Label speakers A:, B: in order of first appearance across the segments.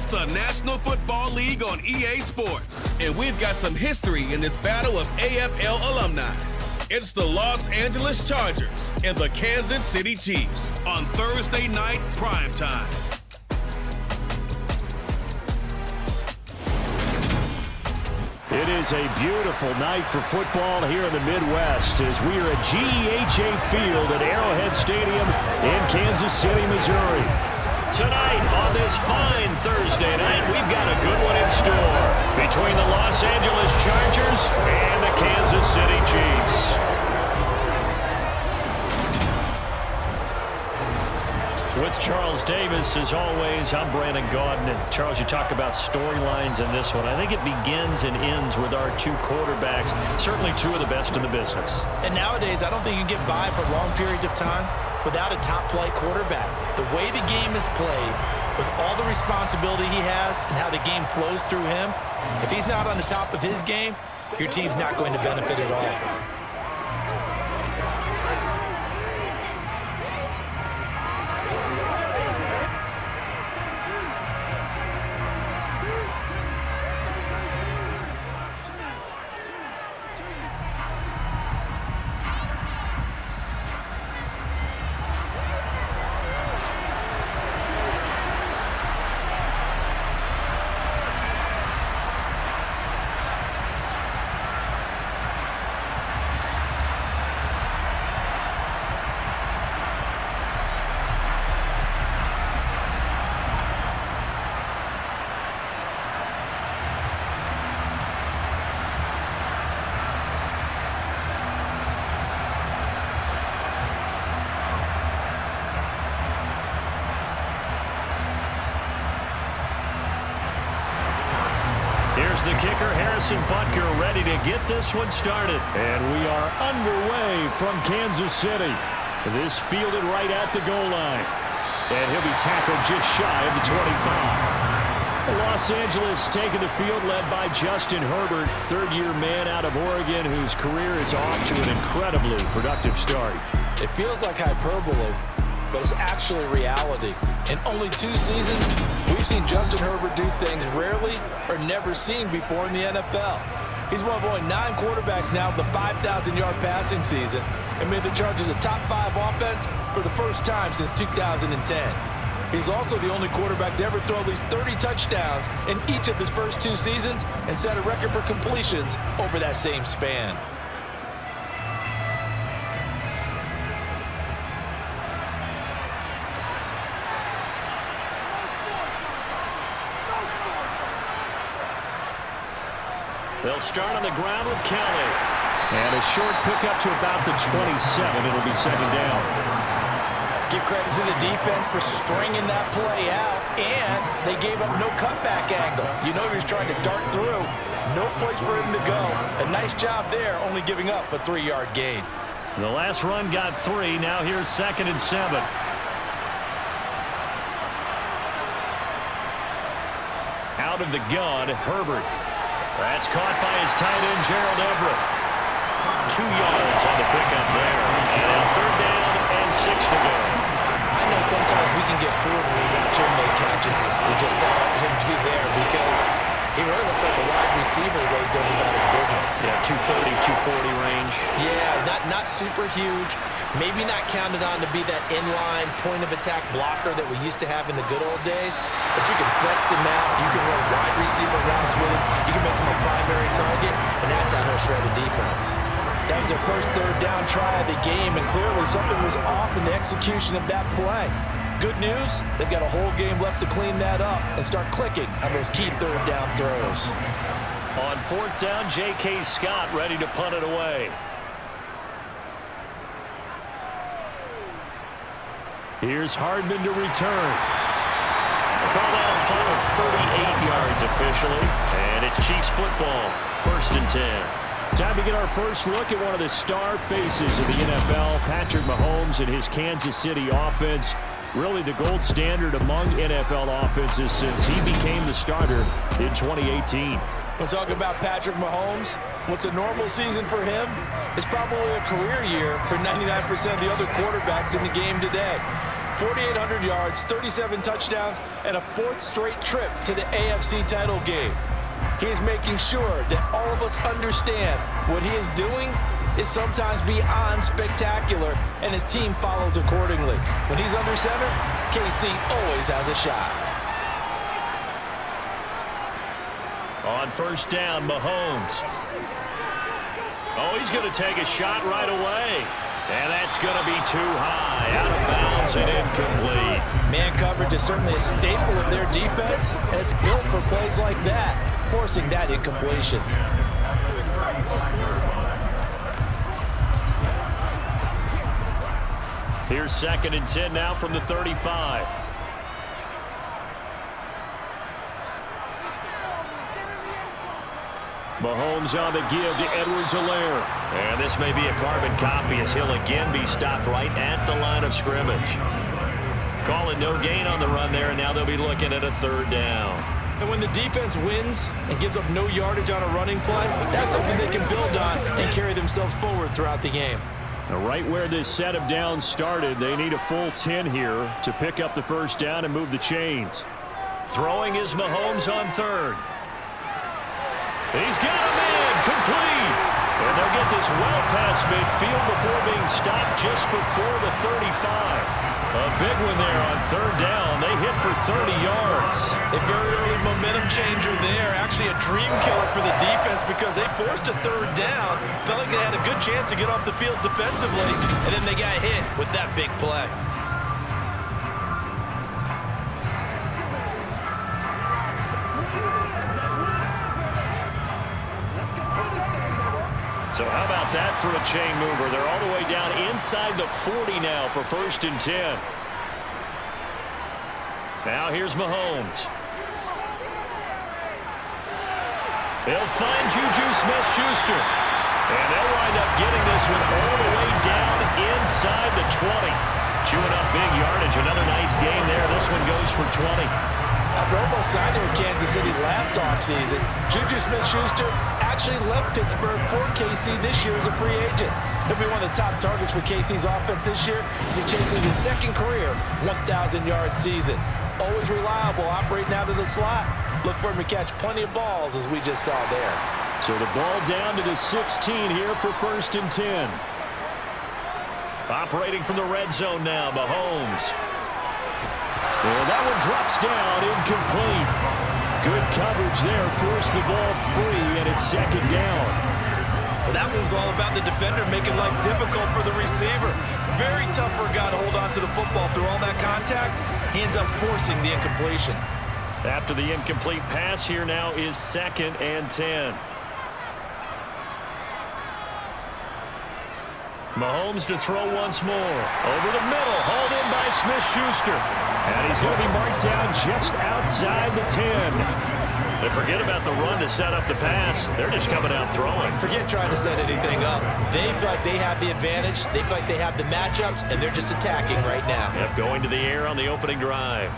A: It's the National Football League on EA Sports, and we've got some history in this battle of AFL alumni. It's the Los Angeles Chargers and the Kansas City Chiefs on Thursday night primetime.
B: It is a beautiful night for football here in the Midwest as we are at GEHA Field at Arrowhead Stadium in Kansas City, Missouri. Tonight on this fine Thursday night, we've got a good one in store between the Los Angeles Chargers and the Kansas City Chiefs. With Charles Davis, as always, I'm Brandon Gaudin. And Charles, you talk about storylines in this one. I think it begins and ends with our two quarterbacks, certainly two of the best in the business.
C: And nowadays, I don't think you can get by for long periods of time without a top-flight quarterback. The way the game is played, with all the responsibility he has and how the game flows through him, if he's not on the top of his game, your team's not going to benefit at all.
B: Here's the kicker, Harrison Butker, ready to get this one started. And we are underway from Kansas City. This fielded right at the goal line. And he'll be tackled just shy of the 25. Los Angeles taking the field led by Justin Herbert, third-year man out of Oregon whose career is off to an incredibly productive start.
C: It feels like hyperbole, but it's actually reality. In only 2 seasons, we've seen Justin Herbert do things rarely or never seen before in the NFL. He's one of only 9 quarterbacks now with the 5,000-yard passing season and made the Chargers a top 5 offense for the first time since 2010. He's also the only quarterback to ever throw at least 30 touchdowns in each of his first 2 seasons and set a record for completions over that same span.
B: They'll start on the ground with Kelly. And a short pickup to about the 27. It'll be second down.
C: Give credit to the defense for stringing that play out, and they gave up no cutback angle. You know he was trying to dart through. No place for him to go. A nice job there, only giving up a 3-yard gain.
B: The last run got 3. Now here's 2nd and 7. Out of the gun, Herbert. That's caught by his tight end, Gerald Everett. 2 yards on the pickup there. And now 3rd down and 6 to go.
C: I know sometimes we can get fooled when we watch him make catches, as we just saw him do there, because he really looks like a wide receiver the way he goes about his business.
B: Yeah, 230, 240 range.
C: Yeah, not super huge. Maybe not counted on to be that inline point-of-attack blocker that we used to have in the good old days. But you can flex him out. You can run wide receiver routes with him. You can make him a primary target, and that's how he'll shred a defense. That was their first 3rd down try of the game, and clearly something was off in the execution of that play. Good news, they've got a whole game left to clean that up and start clicking on those key 3rd down throws.
B: On 4th down, J.K. Scott ready to punt it away. Here's Hardman to return. Call that a punt of 38 yards officially. And it's Chiefs football, 1st and 10. Time to get our first look at one of the star faces of the NFL, Patrick Mahomes and his Kansas City offense. Really the gold standard among NFL offenses since he became the starter in 2018.
C: We'll talk about Patrick Mahomes. What's a normal season for him is probably a career year for 99% of the other quarterbacks in the game today. 4,800 yards, 37 touchdowns, and a 4th straight trip to the AFC title game. He's making sure that all of us understand what he is doing is sometimes beyond spectacular, and his team follows accordingly. When he's under center, KC always has a shot.
B: On first down, Mahomes. Oh, he's going to take a shot right away. And that's going to be too high, out of bounds and incomplete.
C: Man coverage is certainly a staple of their defense, and it's built for plays like that, forcing that incompletion.
B: Here's 2nd and 10 now from the 35. Mahomes on the give to Edwards-Helaire. And this may be a carbon copy as he'll again be stopped right at the line of scrimmage. Calling no gain on the run there, and now they'll be looking at a 3rd down.
C: And when the defense wins and gives up no yardage on a running play, that's something they can build on and carry themselves forward throughout the game.
B: Now, right where this set of downs started, they need a full 10 here to pick up the 1st down and move the chains. Throwing is Mahomes on 3rd. He's got a man, complete. And they'll get this well past midfield before being stopped just before the 35. A big one there on 3rd down. They hit for 30 yards.
C: A very early momentum changer there. Actually a dream killer for the defense because they forced a 3rd down. Felt like they had a good chance to get off the field defensively, and then they got hit with that big play.
B: So how about that for a chain mover? They're all the way down inside the 40 now for 1st and 10. Now here's Mahomes. He'll find Juju Smith-Schuster. And they'll wind up getting this one all the way down inside the 20. Chewing up big yardage. Another nice gain there. This one goes for 20.
C: After almost signing with Kansas City last offseason, Juju Smith-Schuster actually left Pittsburgh for KC this year as a free agent. He'll be one of the top targets for KC's offense this year as he chases his 2nd career 1,000-yard season. Always reliable, operating out of the slot. Look for him to catch plenty of balls, as we just saw there.
B: So the ball down to the 16 here for 1st and 10. Operating from the red zone now, Mahomes. And that one drops down, incomplete. Good coverage there, forced the ball free, and it's 2nd down.
C: Well, that one was all about the defender making life difficult for the receiver. Very tough for a guy to hold on to the football through all that contact. He ends up forcing the incompletion.
B: After the incomplete pass, here now is 2nd and 10. Mahomes to throw once more. Over the middle, hauled in by Smith-Schuster. And he's going to be marked down just outside the 10. They forget about the run to set up the pass. They're just coming out throwing.
C: Forget trying to set anything up. They feel like they have the advantage. They feel like they have the matchups, and they're just attacking right now.
B: Yep, going to the air on the opening drive.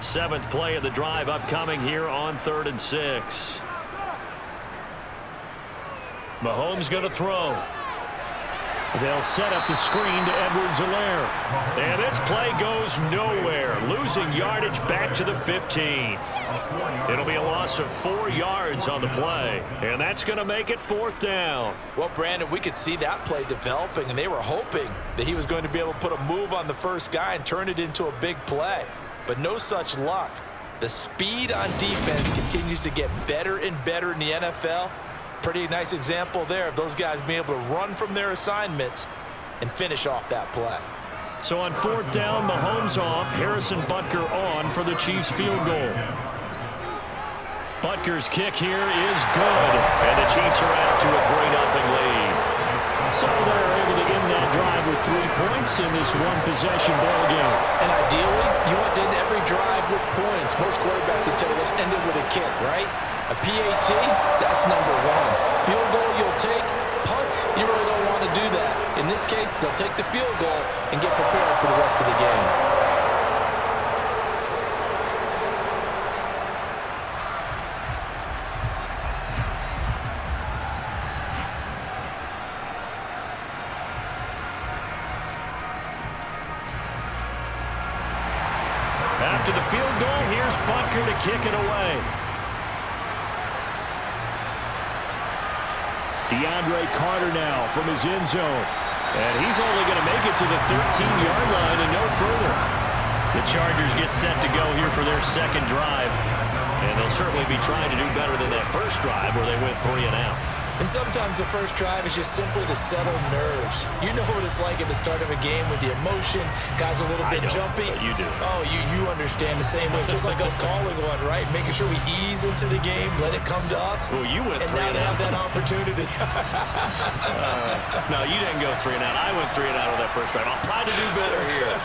B: 7th play of the drive upcoming here on 3rd and 6. Mahomes going to throw. They'll set up the screen to Edwards-Helaire. And this play goes nowhere. Losing yardage back to the 15. It'll be a loss of 4 yards on the play. And that's going to make it 4th down.
C: Well, Brandon, we could see that play developing, and they were hoping that he was going to be able to put a move on the first guy and turn it into a big play. But no such luck. The speed on defense continues to get better and better in the NFL. Pretty nice example there of those guys being able to run from their assignments and finish off that play.
B: So on 4th down, Mahomes off, Harrison Butker on for the Chiefs field goal. Butker's kick here is good, and the Chiefs are out to a 3-0 lead. So they're able to end that drive with 3 points in this one-possession ball game.
C: And ideally, you want to end every drive with points. Most quarterbacks would tell you, let's end it with a kick, right? A PAT, that's number 1. Field goal you'll take. Punts, you really don't want to do that. In this case, they'll take the field goal and get prepared for the rest of the game.
B: After the field goal, here's Butker to kick it away. DeAndre Carter now from his end zone. And he's only going to make it to the 13-yard line and no further. The Chargers get set to go here for their second drive. And they'll certainly be trying to do better than that first drive where they went 3 and out.
C: And sometimes the first drive is just simply to settle nerves. You know what it's like at the start of a game with the emotion. Guys a little bit jumpy.
B: But you do.
C: Oh, you understand the same way. It's just like us calling one, right? Making sure we ease into the game, let it come to us.
B: Well, you went 3 and out.
C: And now they have that opportunity.
B: No, you didn't go 3 and out. I went 3 and out on that first drive. I'll try to do better here.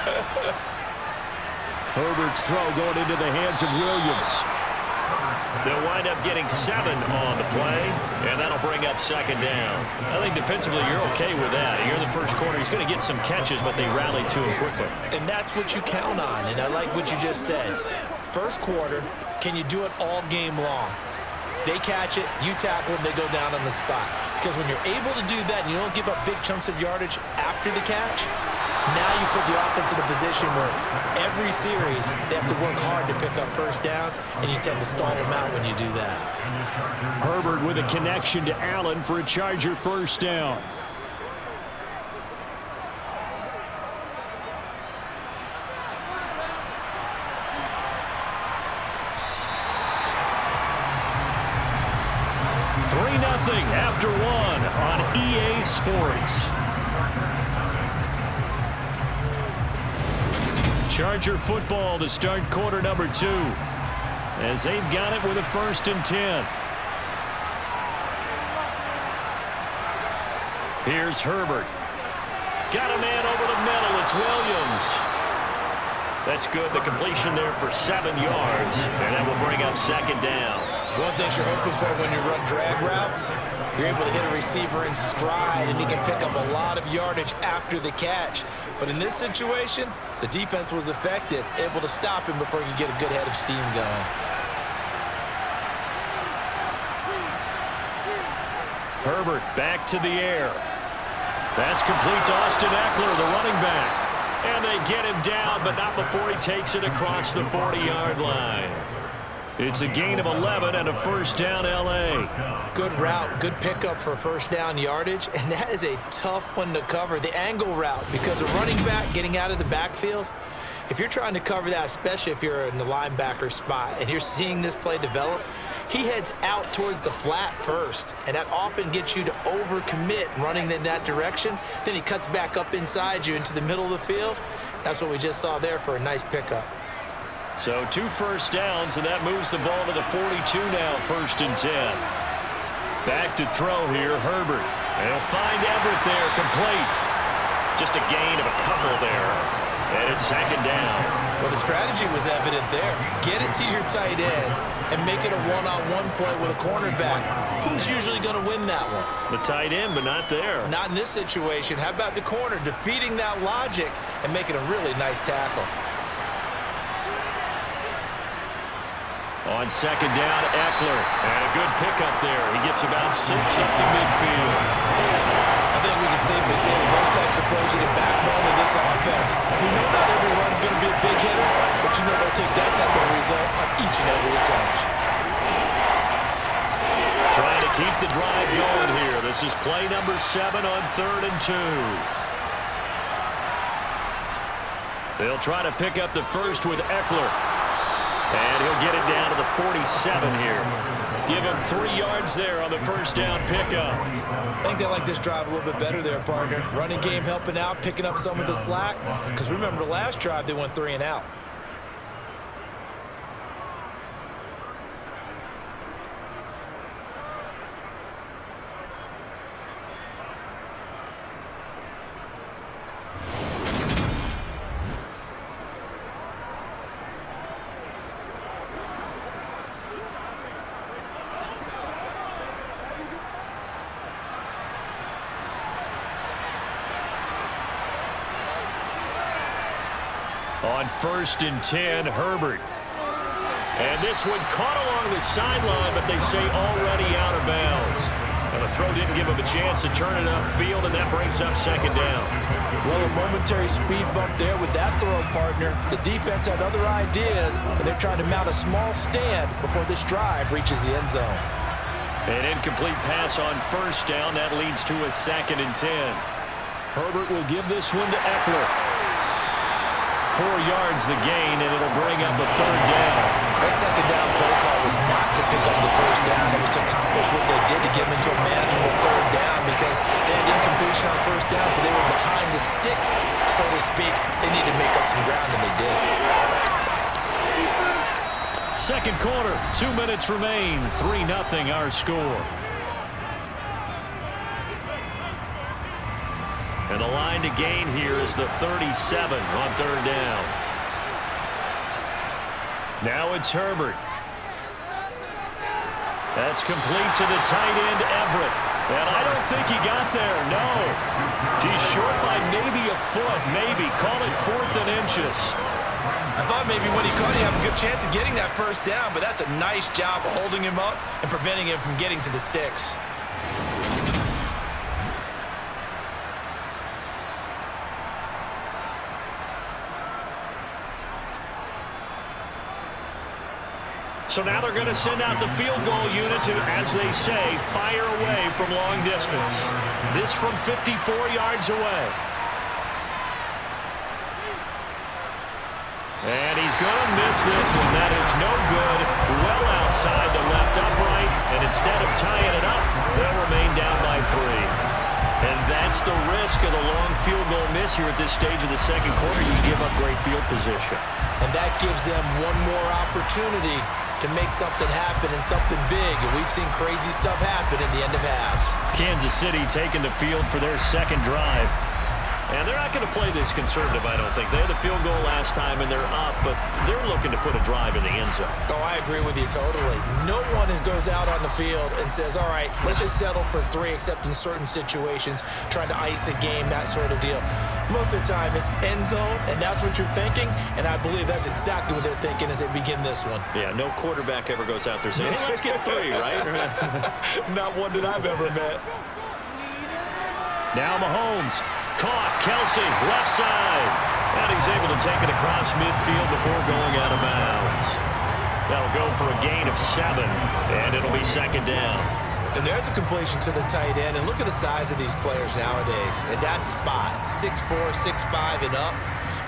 D: Herbert's throw going into the hands of Williams.
B: They'll wind up getting 7 on the play, and that'll bring up second down. I think defensively you're okay with that. You're in the first quarter. He's going to get some catches, but they rallied to him quickly.
C: And that's what you count on, and I like what you just said. First quarter, can you do it all game long? They catch it, you tackle them, they go down on the spot. Because when you're able to do that and you don't give up big chunks of yardage after the catch, now you put the offense in a position where every series they have to work hard to pick up first downs, and you tend to stall them out when you do that.
D: Herbert with a connection to Allen for a Charger first down. After 1 on EA Sports. Charger football to start quarter number 2 as they've got it with a 1st and 10. Here's Herbert. Got a man over the middle. It's Williams. That's good. The completion there for 7 yards, and that will bring up second down.
C: One thing you're hoping for when you run drag routes, you're able to hit a receiver in stride, and he can pick up a lot of yardage after the catch. But in this situation, the defense was effective, able to stop him before he could get a good head of steam going.
D: Herbert back to the air. That's complete to Austin Eckler, the running back. And they get him down, but not before he takes it across the 40-yard line. It's a gain of 11 and a first down, L.A.
C: Good route, good pickup for first down yardage, and that is a tough one to cover. The angle route, because a running back getting out of the backfield, if you're trying to cover that, especially if you're in the linebacker spot and you're seeing this play develop, he heads out towards the flat first, and that often gets you to overcommit running in that direction. Then he cuts back up inside you into the middle of the field. That's what we just saw there for a nice pickup.
D: So 2 first downs, and that moves the ball to the 42 now, 1st and 10. Back to throw here, Herbert. And he'll find Everett there, complete. Just a gain of a couple there. And it's second down.
C: Well, the strategy was evident there. Get it to your tight end and make it a one-on-one play with a cornerback. Who's usually going to win that one?
D: The tight end, but not there.
C: Not in this situation. How about the corner defeating that logic and making a really nice tackle?
D: On second down, Eckler. And a good pickup there. He gets about 6 up to midfield.
C: I think we can safely say that those types of plays are the backbone of this offense. We know not every run's going to be a big hitter, but you know they'll take that type of result on each and every attempt.
D: Trying to keep the drive going here. This is play number 7 on 3rd and 2. They'll try to pick up the first with Eckler. And he'll get it down to the 47 here. Give him 3 yards there on the first down pickup.
C: I think they like this drive a little bit better there, partner. Running game helping out, picking up some of the slack. Because remember, the last drive they went 3 and out.
D: On 1st and 10, Herbert. And this one caught along the sideline, but they say already out of bounds. And the throw didn't give him a chance to turn it upfield, and that brings up second down.
C: Well, a momentary speed bump there with that throw, partner. The defense had other ideas, but they're trying to mount a small stand before this drive reaches the end zone.
D: An incomplete pass on first down. That leads to a 2nd and 10.
B: Herbert will give this one to Eckler.
D: 4 yards the gain, and it'll bring up a 3rd down.
C: That second down play call was not to pick up the first down. It was to accomplish what they did to get them into a manageable 3rd down because they had incompletion on first down, so they were behind the sticks, so to speak. They needed to make up some ground, and they did.
D: Second quarter, 2 minutes remain. 3-0 our score. And the line to gain here is the 37 on 3rd down. Now it's Herbert. That's complete to the tight end, Everett. And I don't think he got there, no. He's short by maybe a foot, maybe. Call it 4th and inches.
C: I thought maybe when he caught, he had a good chance of getting that first down, but that's a nice job of holding him up and preventing him from getting to the sticks.
D: So now they're going to send out the field goal unit to, as they say, fire away from long distance. This from 54 yards away. And he's going to miss this one. That is no good. Well outside the left upright. And instead of tying it up, they'll remain down by 3. And that's the risk of the long field goal miss here at this stage of the second quarter. You give up great field position.
C: And that gives them one more opportunity to make something happen and something big. And we've seen crazy stuff happen at the end of halves.
D: Kansas City taking the field for their second drive. And they're not going to play this conservative, I don't think. They had the field goal last time, and they're up, but they're looking to put a drive in the end zone.
C: Oh, I agree with you totally. No one goes out on the field and says, all right, let's just settle for 3, except in certain situations, trying to ice a game, that sort of deal. Most of the time, it's end zone, and that's what you're thinking, and I believe that's exactly what they're thinking as they begin this one.
D: Yeah, no quarterback ever goes out there saying, hey, let's get 3, right?
C: Not one that I've ever met.
D: Now Mahomes. Caught, Kelsey, left side. And he's able to take it across midfield before going out of bounds. That'll go for a gain of 7, and it'll be second down.
C: And there's a completion to the tight end. And look at the size of these players nowadays. At that spot, 6'4", 6'5", and up.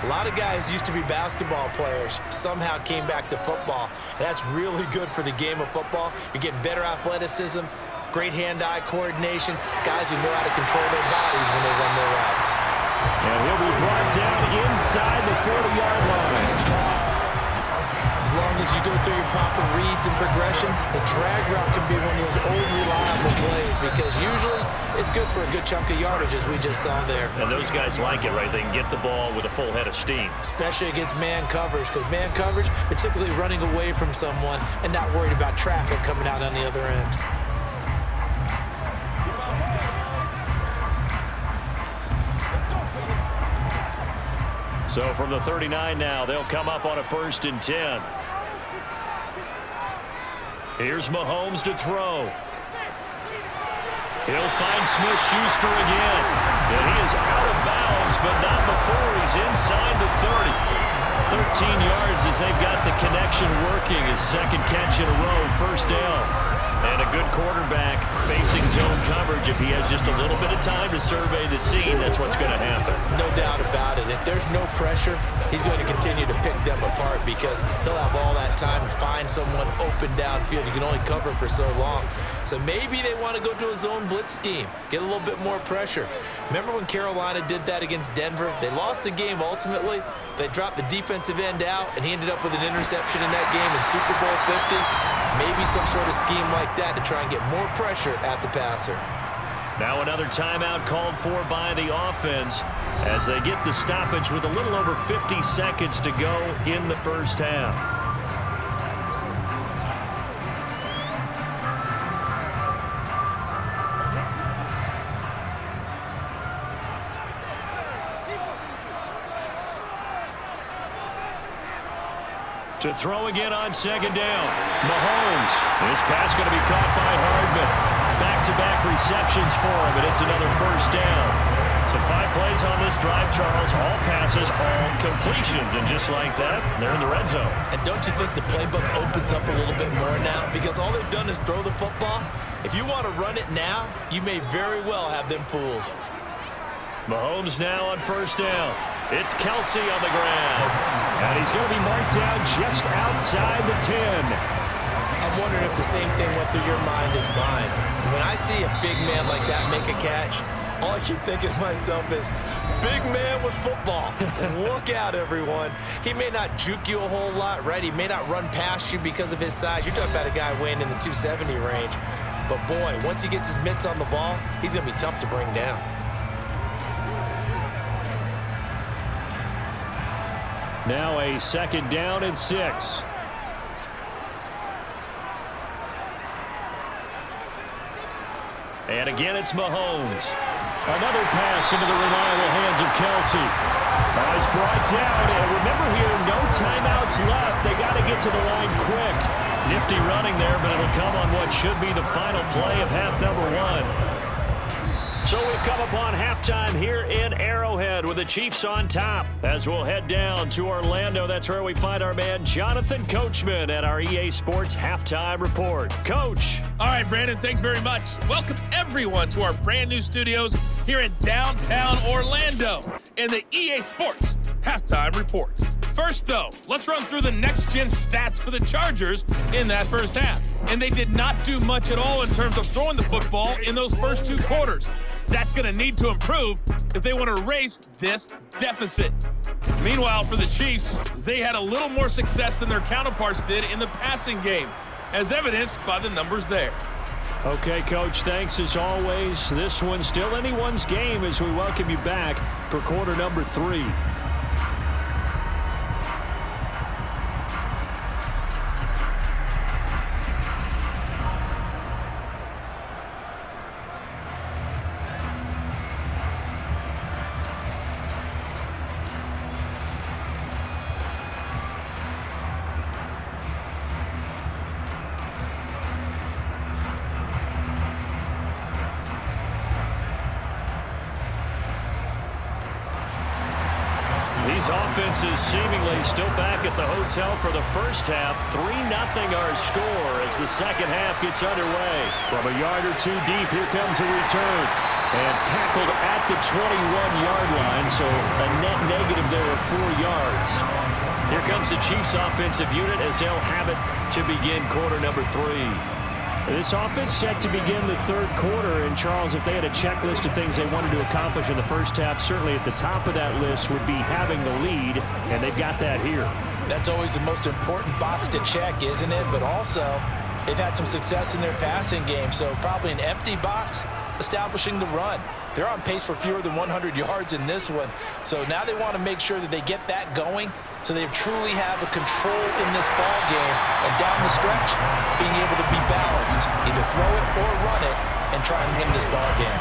C: A lot of guys used to be basketball players, somehow came back to football. And that's really good for the game of football. You're getting better athleticism, great hand-eye coordination, guys who know how to control their bodies when they run their routes.
B: And he'll be brought down inside the 40-yard line.
C: As long as you go through your proper reads and progressions, the drag route can be one of those old reliable plays because usually it's good for a good chunk of yardage, as we just saw there.
D: And those guys like it, right? They can get the ball with a full head of steam.
C: Especially against man coverage, because man coverage, they're typically running away from someone and not worried about traffic coming out on the other end.
D: So from the 39 now, they'll come up on a 1st and 10. Here's Mahomes to throw. He'll find Smith-Schuster again. And he is out of bounds, but not before he's inside the 30. 13 yards as they've got the connection working. His second catch in a row, 1st down. And a good quarterback facing zone coverage. If he has just a little bit of time to survey the scene, that's what's going to happen.
C: No doubt about it. If there's no pressure, he's going to continue to pick them apart because he'll have all that time to find someone open downfield. You can only cover for so long. So maybe they want to go to a zone blitz scheme, get a little bit more pressure. Remember when Carolina did that against Denver? They lost the game ultimately. They dropped the defensive end out, and he ended up with an interception in that game in Super Bowl 50. Maybe some sort of scheme like that to try and get more pressure at the passer.
D: Now another timeout called for by the offense as they get the stoppage with a little over 50 seconds to go in the first half. To throw again on second down. Mahomes. This pass going to be caught by Hardman. back-to-back receptions for him, and it's another first down. So 5 plays on this drive, Charles. All passes, all completions. And just like that, they're in the red zone.
C: And don't you think the playbook opens up a little bit more now? Because all they've done is throw the football. If you want to run it now, you may very well have them fooled.
D: Mahomes now on first down. It's Kelsey on the ground.
B: And he's going to be marked down just outside the 10.
C: I'm wondering if the same thing went through your mind as mine. When I see a big man like that make a catch, all I keep thinking to myself is, big man with football. Look out, everyone. He may not juke you a whole lot, right? He may not run past you because of his size. You're talking about a guy weighing in the 270 range. But, boy, once he gets his mitts on the ball, he's going to be tough to bring down.
B: Now a 2nd down and 6.
D: And again, it's Mahomes.
B: Another pass into the reliable hands of Kelsey. He's brought down, and remember here, no timeouts left. They got to get to the line quick.
D: Nifty running there, but it'll come on what should be the final play of half number 1. So we've come upon halftime here in Arrowhead with the Chiefs on top. As we'll head down to Orlando, that's where we find our man Jonathan Coachman at our EA Sports Halftime Report. Coach.
E: All right, Brandon, thanks very much. Welcome, everyone, to our brand new studios here in downtown Orlando in the EA Sports Halftime Report. First, though, let's run through the next-gen stats for the Chargers in that first half. And they did not do much at all in terms of throwing the football in those first 2 quarters. That's going to need to improve if they want to erase this deficit. Meanwhile, for the Chiefs, they had a little more success than their counterparts did in the passing game, as evidenced by the numbers there.
B: Okay, Coach, thanks as always. This one's still anyone's game as we welcome you back for quarter number 3.
D: These offenses seemingly still back at the hotel for the first half. 3-0 our score as the second half gets underway.
B: From a yard or 2 deep, here comes a return. And tackled at the 21-yard line, so a net negative there of 4 yards.
D: Here comes the Chiefs offensive unit as they'll have it to begin quarter number 3.
B: This offense set to begin the 3rd quarter, and Charles, if they had a checklist of things they wanted to accomplish in the first half, certainly at the top of that list would be having the lead, and they've got that here.
C: That's always the most important box to check, isn't it? But also, they've had some success in their passing game, so probably an empty box establishing the run. They're on pace for fewer than 100 yards in this one, so now they want to make sure that they get that going so they truly have a control in this ball game, and down the stretch, being able to be balanced, either throw it or run it, and try and win this ball game.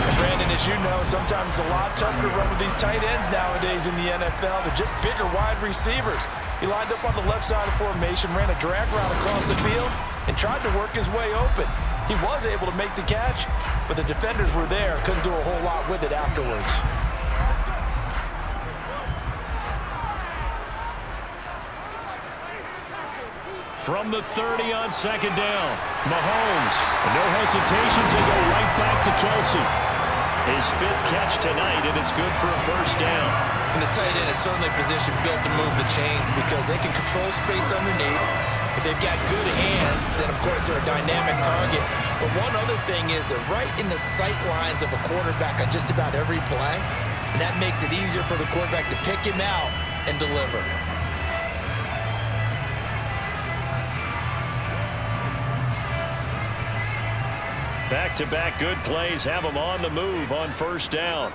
C: And Brandon, as you know, sometimes it's a lot tougher to run with these tight ends nowadays in the NFL. They're just bigger wide receivers. He lined up on the left side of formation, ran a drag route across the field, and tried to work his way open. He was able to make the catch, but the defenders were there, couldn't do a whole lot with it afterwards.
D: From the 30 on 2nd down, Mahomes.
B: No hesitations, they go right back to Kelsey.
D: His 5th catch tonight, and it's good for a first down.
C: And the tight end is certainly positioned built to move the chains because they can control space underneath. If they've got good hands, then of course they're a dynamic target. But one other thing is they're right in the sight lines of a quarterback on just about every play. And that makes it easier for the quarterback to pick him out and deliver.
D: Back-to-back good plays have them on the move on first down.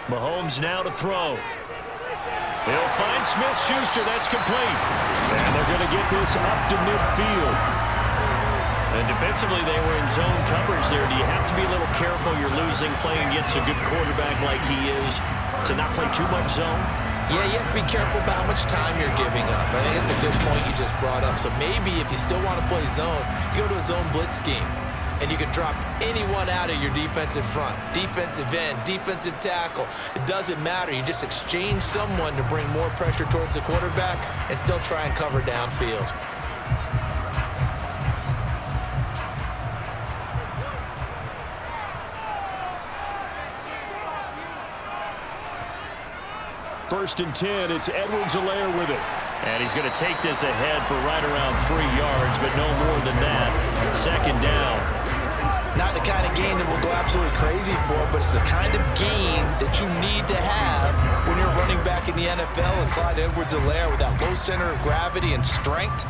D: Mahomes now to throw. He'll find Smith-Schuster. That's complete.
B: And they're going to get this up to midfield.
D: And defensively, they were in zone coverage there. Do you have to be a little careful? You're losing playing against a good quarterback like he is to not play too much zone?
C: Yeah, you have to be careful about how much time you're giving up. I think it's a good point you just brought up. So maybe if you still want to play zone, you go to a zone blitz scheme. And you can drop anyone out of your defensive front. Defensive end, defensive tackle. It doesn't matter. You just exchange someone to bring more pressure towards the quarterback and still try and cover downfield.
B: First and 10, it's Edwards-Helaire with it.
D: And he's going to take this ahead for right around 3 yards, but no more than that. Second down.
C: Not the kind of gain that we'll go absolutely crazy for, but it's the kind of gain that you need to have when you're running back in the NFL. And Clyde Edwards-Helaire, with that low center of gravity and strength,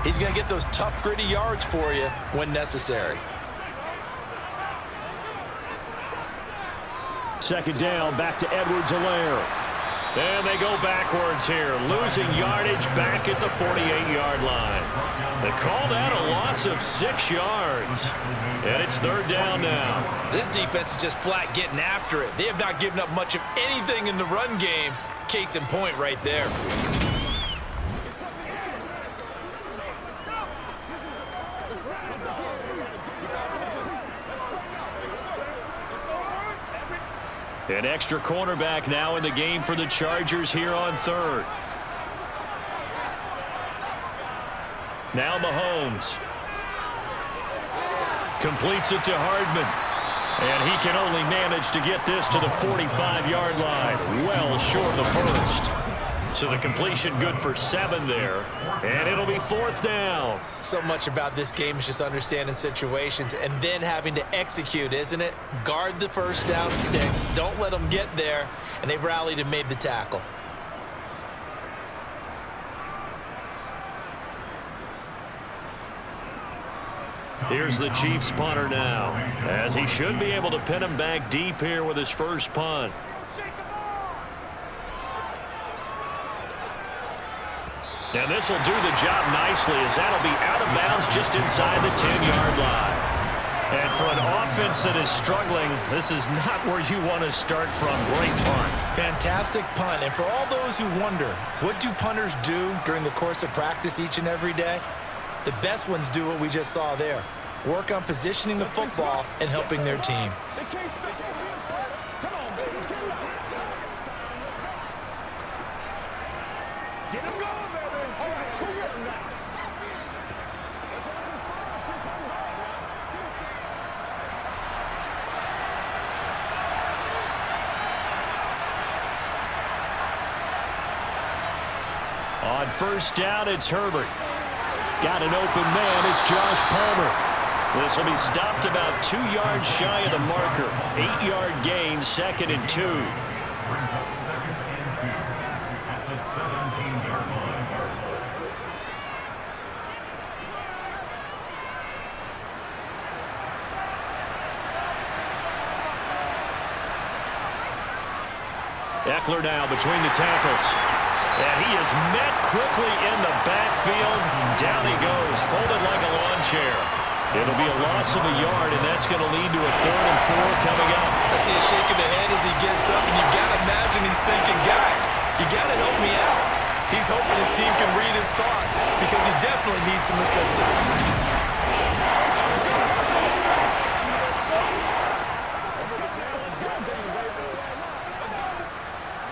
C: he's going to get those tough, gritty yards for you when necessary.
B: Second down, back to Edwards-Helaire.
D: And they go backwards here, losing yardage back at the 48-yard line. They call that a loss of 6 yards. And it's third down now.
C: This defense is just flat getting after it. They have not given up much of anything in the run game. Case in point right there.
D: An extra cornerback now in the game for the Chargers here on third. Now Mahomes. Completes it to Hardman. And he can only manage to get this to the 45-yard line. Well short of the first. So the completion good for 7 there. And it'll be fourth down.
C: So much about this game is just understanding situations and then having to execute, isn't it? Guard the first down sticks. Don't let them get there. And they've rallied and made the tackle.
D: Here's the Chiefs punter now, as he should be able to pin him back deep here with his first punt. And this will do the job nicely, as that'll be out of bounds just inside the 10-yard line. And for an offense that is struggling, this is not where you want to start from. Great punt.
C: Fantastic punt. And for all those who wonder, what do punters do during the course of practice each and every day? The best ones do what we just saw there. Work on positioning the football and helping their team.
D: On first down, it's Herbert. Got an open man. It's Josh Palmer. This will be stopped about 2 yards shy of the marker. 8-yard gain, second and 2. Eckler now between the tackles. And he is met quickly in the backfield. Down he goes, folded like a lawn chair. It'll be a loss of a yard, and that's going to lead to a 3rd and 4 coming up.
C: I see a shake of the head as he gets up, and you've got to imagine he's thinking, guys, you got to help me out. He's hoping his team can read his thoughts because he definitely needs some assistance.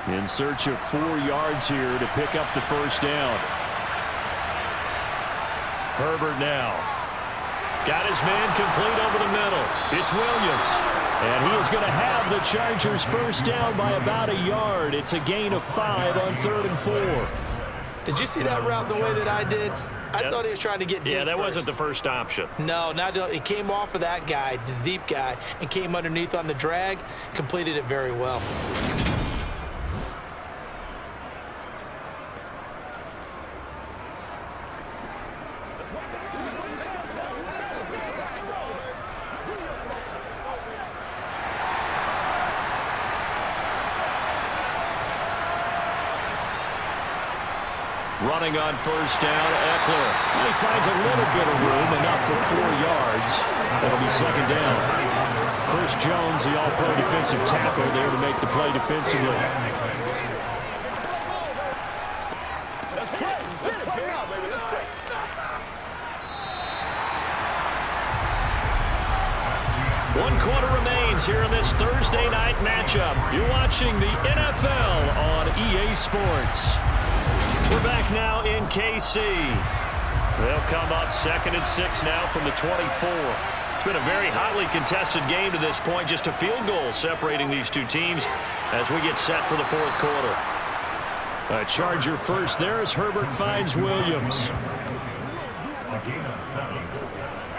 B: In search of 4 yards here to pick up the first down.
D: Herbert now. Got his man complete over the middle. It's Williams.
B: And he is going to have the Chargers first down by about a yard. It's a gain of 5 on 3rd and 4.
C: Did you see that route the way that I did? I thought he was trying to get deep.
D: Yeah, that
C: first.
D: wasn't the first option.
C: No, it came off of that guy, the deep guy, and came underneath on the drag, completed it very well.
D: Running on first down, Eckler.
B: He finds a little bit of room, enough for 4 yards. That'll be second down. First Jones, the all-pro defensive tackle, there to make the play defensively.
D: 1 quarter remains here in this Thursday night matchup. You're watching the NFL on EA Sports. We're back now in KC. They'll come up 2nd and 6 now from the 24. It's been a very hotly contested game to this point. Just a field goal separating these two teams as we get set for the 4th quarter.
B: A Charger first there as Herbert finds Williams.
F: A gain of 7,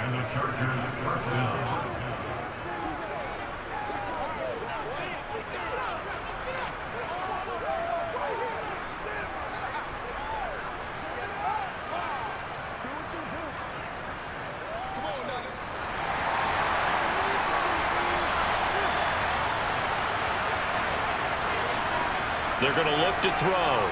F: and the Chargers first down.
D: They're going to look to throw.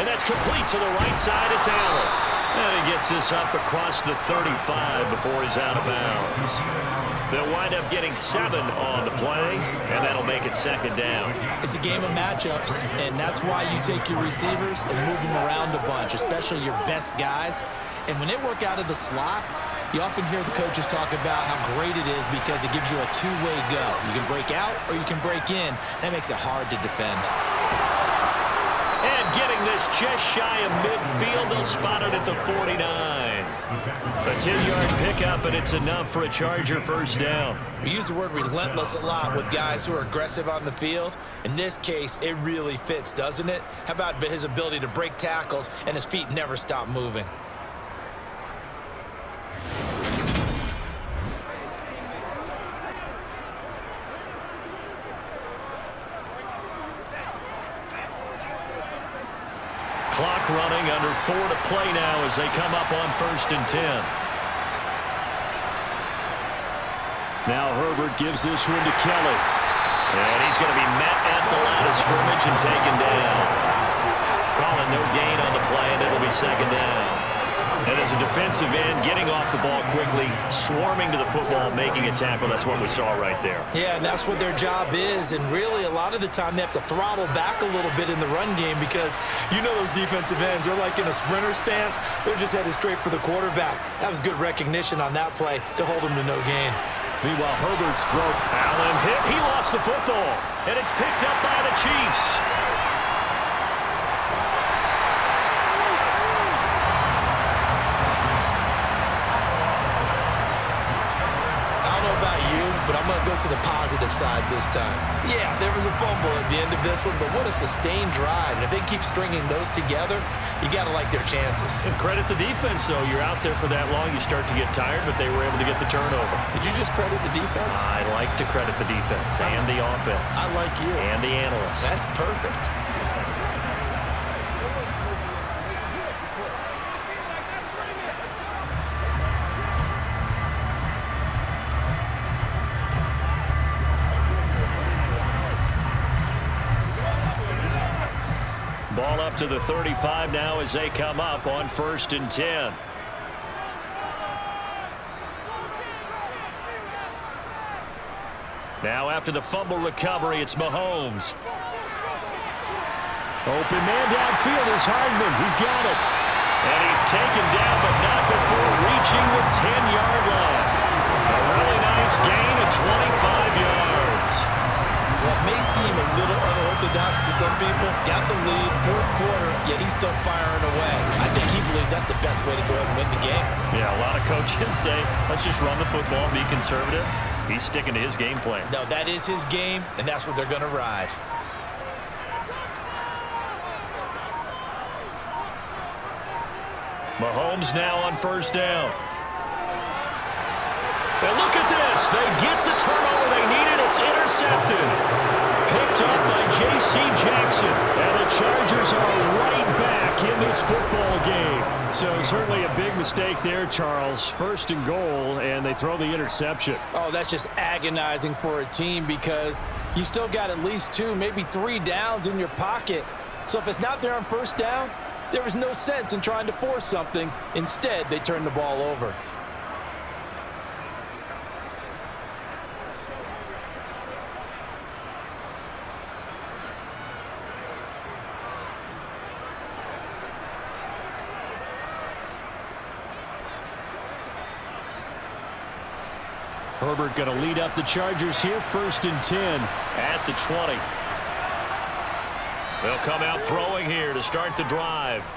D: And that's complete to the right side. It's Allen. And he gets this up across the 35 before he's out of bounds. They'll wind up getting 7 on the play, and that'll make it 2nd down.
C: It's a game of matchups, and that's why you take your receivers and move them around a bunch, especially your best guys. And when they work out of the slot, you often hear the coaches talk about how great it is because it gives you a two-way go. You can break out or you can break in. That makes it hard to defend.
D: And getting this just shy of midfield, they'll spot it at the 49. A 10-yard pickup, and it's enough for a Charger first down.
C: We use the word relentless a lot with guys who are aggressive on the field. In this case, it really fits, doesn't it? How about his ability to break tackles and his feet never stop moving?
D: Clock running, under 4 to play now as they come up on 1st and 10.
B: Now Herbert gives this one to Kelly.
D: And he's going to be met at the line of scrimmage and taken down. Calling no gain on the play, and it'll be 2nd down. And as a defensive end, getting off the ball quickly, swarming to the football, making a tackle, that's what we saw right there.
C: Yeah, and that's what their job is. And really, a lot of the time, they have to throttle back a little bit in the run game because you know those defensive ends, they're like in a sprinter stance. They're just headed straight for the quarterback. That was good recognition on that play to hold them to no gain.
B: Meanwhile, Herbert's throw.
D: Allen hit. He lost the football. And it's picked up by the Chiefs.
C: But I'm going to go to the positive side this time. Yeah, there was a fumble at the end of this one, but what a sustained drive. And if they keep stringing those together, you got to like their chances.
D: And credit the defense, though. You're out there for that long, you start to get tired, but they were able to get the turnover.
C: Did you just credit the defense?
D: I like to credit the defense and the offense.
C: I like you.
D: And the analysts.
C: That's perfect.
D: Ball up to the 35 now as they come up on 1st and 10. Now after the fumble recovery, it's Mahomes.
B: Open man downfield is Hardman. He's got it.
D: And he's taken down, but not before reaching the 10-yard line. A really nice gain of 25 yards.
C: Well, it may seem a little unorthodox to some people. Got the lead, 4th quarter, yet he's still firing away. I think he believes that's the best way to go ahead and win the game.
D: Yeah, a lot of coaches say, let's just run the football and be conservative. He's sticking to his game plan.
C: No, that is his game, and that's what they're going to ride.
D: Mahomes now on 1st down. And look at this. They get the turnover they needed. It's intercepted. Picked up by J.C. Jackson.
B: And the Chargers are right back in this football game. So certainly a big mistake there, Charles. 1st and goal, and they throw the interception.
C: Oh, that's just agonizing for a team because you still got at least 2, maybe 3 downs in your pocket. So if it's not there on 1st down, there was no sense in trying to force something. Instead, they turned the ball over.
B: Herbert going to lead up the Chargers here, 1st and 10.
D: At the 20. They'll come out throwing here to start the drive.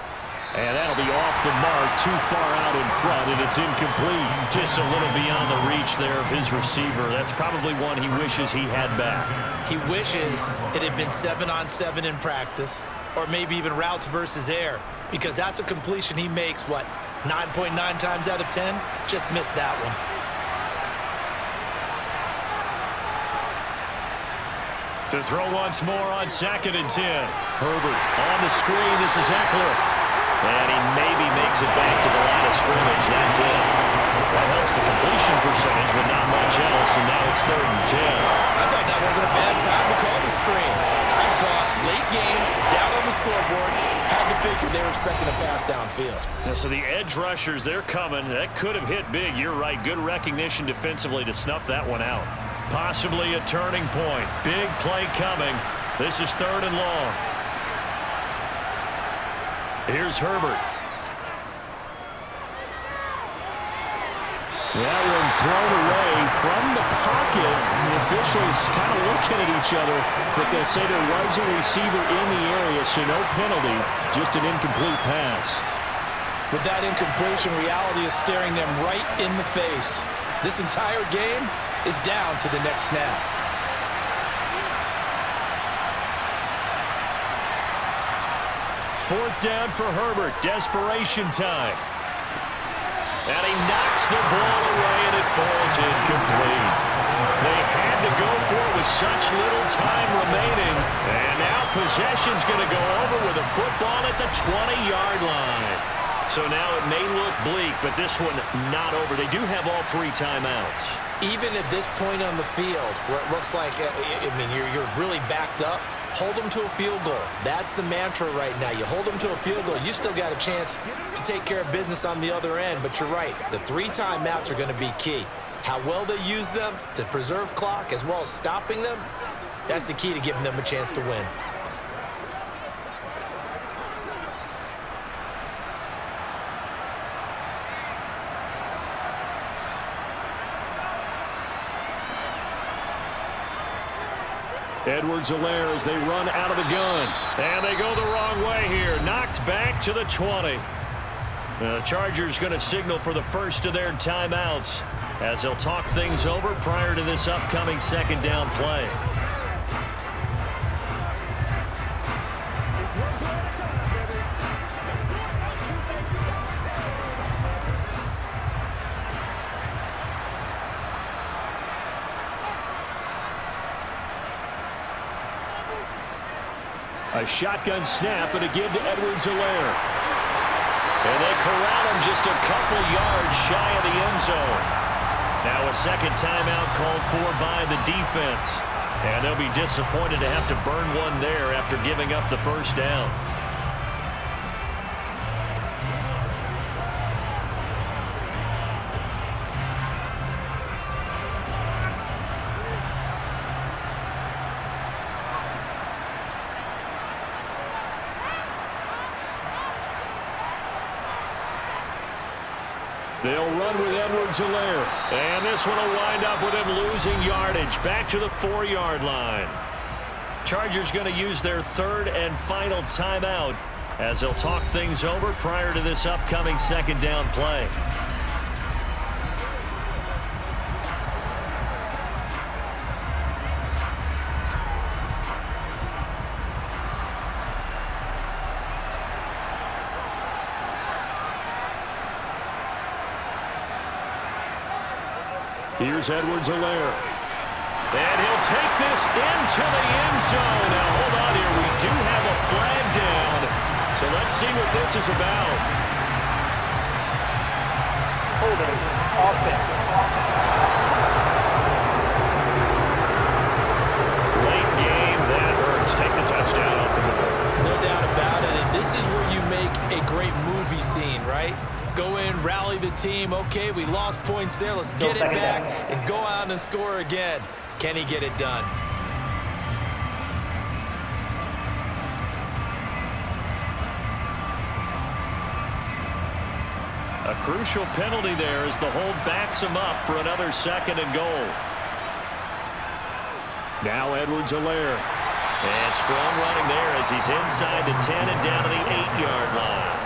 B: And that'll be off the mark, too far out in front, and it's incomplete.
D: Just a little beyond the reach there of his receiver. That's probably one he wishes he had back.
C: He wishes it had been 7-on-7 in practice, or maybe even routes versus air, because that's a completion he makes, what, 9.9 times out of 10? Just missed that one.
D: To throw once more on 2nd and 10. Herbert on the screen. This is Eckler. And he maybe makes it back to the line of scrimmage. That's it. That helps the completion percentage, but not much else. And now it's 3rd and 10.
C: I thought that wasn't a bad time to call the screen. I thought late game, down on the scoreboard, had to figure they were expecting a pass downfield.
D: Yeah, so the edge rushers, they're coming. That could have hit big. You're right. Good recognition defensively to snuff that one out. Possibly a turning point. Big play coming. This is 3rd and long. Here's Herbert.
B: That one thrown away from the pocket. The officials kind of looking at each other, but they'll say there was a receiver in the area, so no penalty, just an incomplete pass.
C: With that incompletion, reality is staring them right in the face. This entire game is down to the next snap.
D: Fourth down for Herbert. Desperation time. And he knocks the ball away, and it falls incomplete. They had to go for it with such little time remaining. And now possession's going to go over with a football at the 20-yard line. So now it may look bleak, but this one not over. They do have all 3 timeouts.
C: Even at this point on the field, where it looks like, you're really backed up, hold them to a field goal. That's the mantra right now. You hold them to a field goal, you still got a chance to take care of business on the other end. But you're right, the 3 timeouts are going to be key. How well they use them to preserve clock as well as stopping them, that's the key to giving them a chance to win.
B: Edwards-Helaire as they run out of the gun.
D: And they go the wrong way here. Knocked back to the 20. The Chargers going to signal for the first of their timeouts as they'll talk things over prior to this upcoming 2nd down play.
B: A shotgun snap and a give to Edwards-Helaire.
D: And they corral him just a couple yards shy of the end zone. Now a 2nd timeout called for by the defense. And they'll be disappointed to have to burn one there after giving up the 1st down.
B: They'll run with Edwards-Helaire.
D: And this one will wind up with him losing yardage back to the 4-yard line. Chargers going to use their 3rd and final timeout as they'll talk things over prior to this upcoming 2nd down play.
B: Here's Edwards-Helaire.
D: And he'll take this into the end zone. Now, hold on here. We do have a flag down. So let's see what this is about.
G: Holding offense.
D: Late game. That hurts. Take the touchdown off the board.
C: No doubt about it. And this is where you make a great movie scene, right? Go in, rally the team. Okay, we lost points there. Let's get it back and go out and score again. Can he get it done?
D: A crucial penalty there as the hold backs him up for another 2nd and goal.
B: Now Edwards-Helaire.
D: And strong running there as he's inside the 10 and down to the 8-yard line.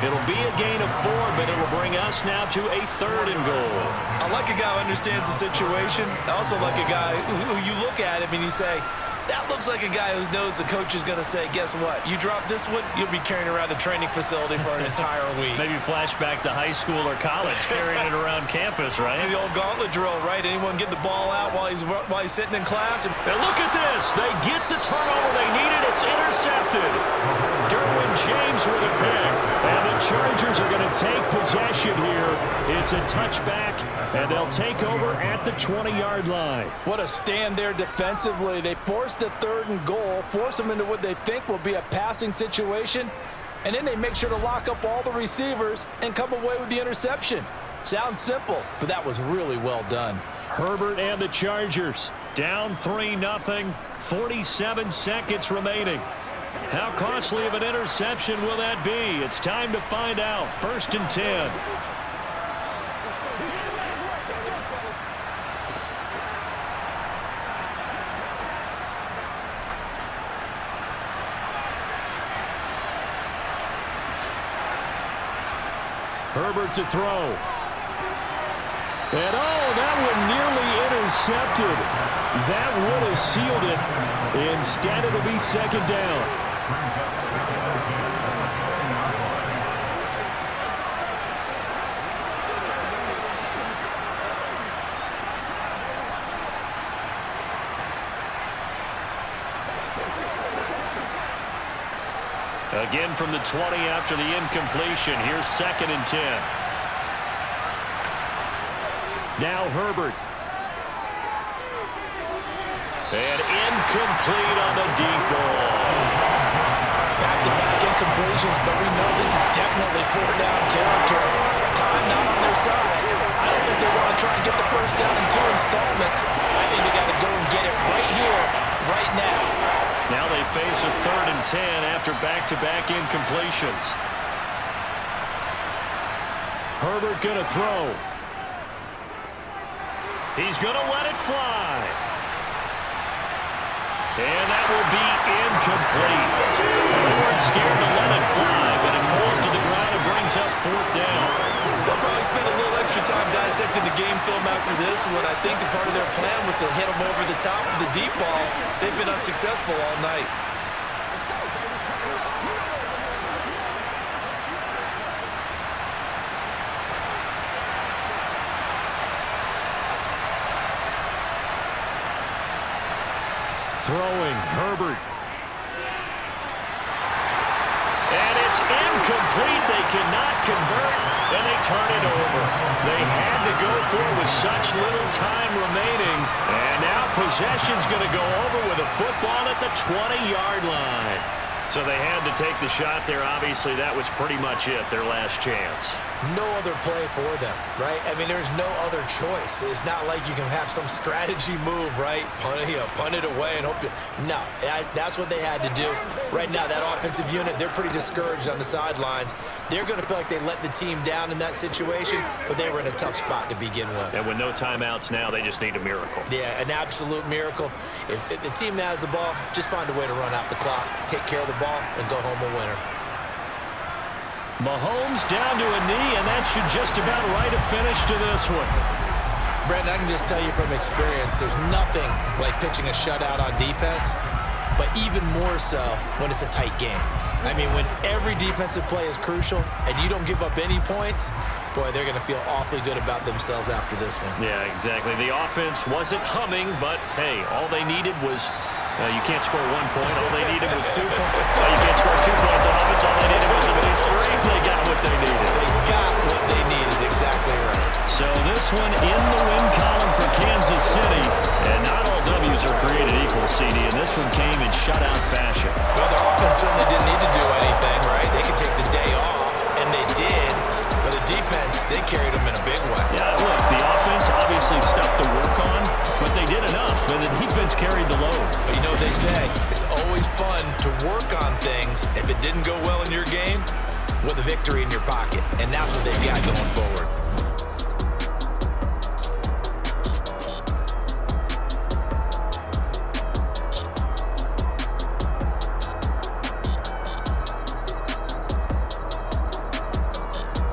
D: It'll be a gain of 4, but it'll bring us now to a 3rd and goal.
C: I like a guy who understands the situation. I also like a guy who you look at him and you say, that looks like a guy who knows the coach is going to say, guess what? You drop this one, you'll be carrying around a training facility for an entire week.
D: Maybe flashback to high school or college, carrying it around campus, right?
C: The old gauntlet drill, right? Anyone get the ball out while he's sitting in class?
D: And look at this. They get the turnover they needed. It's intercepted. Derwin James with a pick.
B: And the Chargers are going to take possession here. It's a touchback, and they'll take over at the 20-yard line.
C: What a stand there defensively. They force the 3rd and goal, force them into what they think will be a passing situation, and then they make sure to lock up all the receivers and come away with the interception. Sounds simple, but that was really well done.
B: Herbert and the Chargers.
D: Down 3-0, 47 seconds remaining. How costly of an interception will that be? It's time to find out. 1st and 10.
B: Herbert to throw. And that one nearly intercepted. That would have sealed it. Instead, it'll be 2nd down.
D: Again from the 20 after the incompletion. Here's 2nd and 10.
B: Now Herbert.
D: And incomplete on the deep ball.
C: Back-to-back incompletions, but we know this is definitely 4th down territory. Time not on their side. I don't think they want to try and get the 1st down in 2 installments. I think they got to go and get it right here, right now.
D: Now they face a 3rd and 10 after back-to-back incompletions.
B: Herbert going to throw.
D: He's going to let it fly. And that will be incomplete. They weren't scared to let it fly, but it falls to the ground and brings up 4th down.
C: They'll probably spend a little extra time dissecting the game film after this one. I think the part of their plan was to hit them over the top of the deep ball. They've been unsuccessful all night.
B: Throwing, Herbert.
D: And it's incomplete. They cannot convert, and they turn it over. They had to go for it with such little time remaining. And now possession's going to go over with a football at the 20-yard line. So they had to take the shot there. Obviously, that was pretty much it, their last chance.
C: No other play for them, right? I mean, there's no other choice. It's not like you can have some strategy move, right? Punt it away and hope to... No, that's what they had to do. Right now, that offensive unit, they're pretty discouraged on the sidelines. They're going to feel like they let the team down in that situation, but they were in a tough spot to begin with.
D: And with no timeouts now, they just need a miracle.
C: Yeah, an absolute miracle. If the team that has the ball, just find a way to run out the clock, take care of the ball, and go home a winner.
D: Mahomes down to a knee, and that should just about write a finish to this one.
C: Brandon, I can just tell you from experience, there's nothing like pitching a shutout on defense, but even more so when it's a tight game. I mean, when every defensive play is crucial and you don't give up any points, boy, they're going to feel awfully good about themselves after this one.
D: Yeah, exactly. The offense wasn't humming, but, hey, all they needed was... you can't score 1 point. All they needed was 2 points. You can't score 2 points on offense. All they needed was at least 3. They got what they needed.
C: They got what they needed. Exactly right.
D: So this one in the win column for Kansas City. And not all W's are created equal, CD. And this one came in shutout fashion.
C: Well, their offense certainly didn't need to do anything, right? They could take the day off, and they did. But the defense, they carried them in a big way.
D: Yeah, look, the offense obviously stuff to work on, but they did enough, and the defense carried the load.
C: But you know what they say, it's always fun to work on things. If it didn't go well in your game, with a victory in your pocket, and that's what they've got going forward.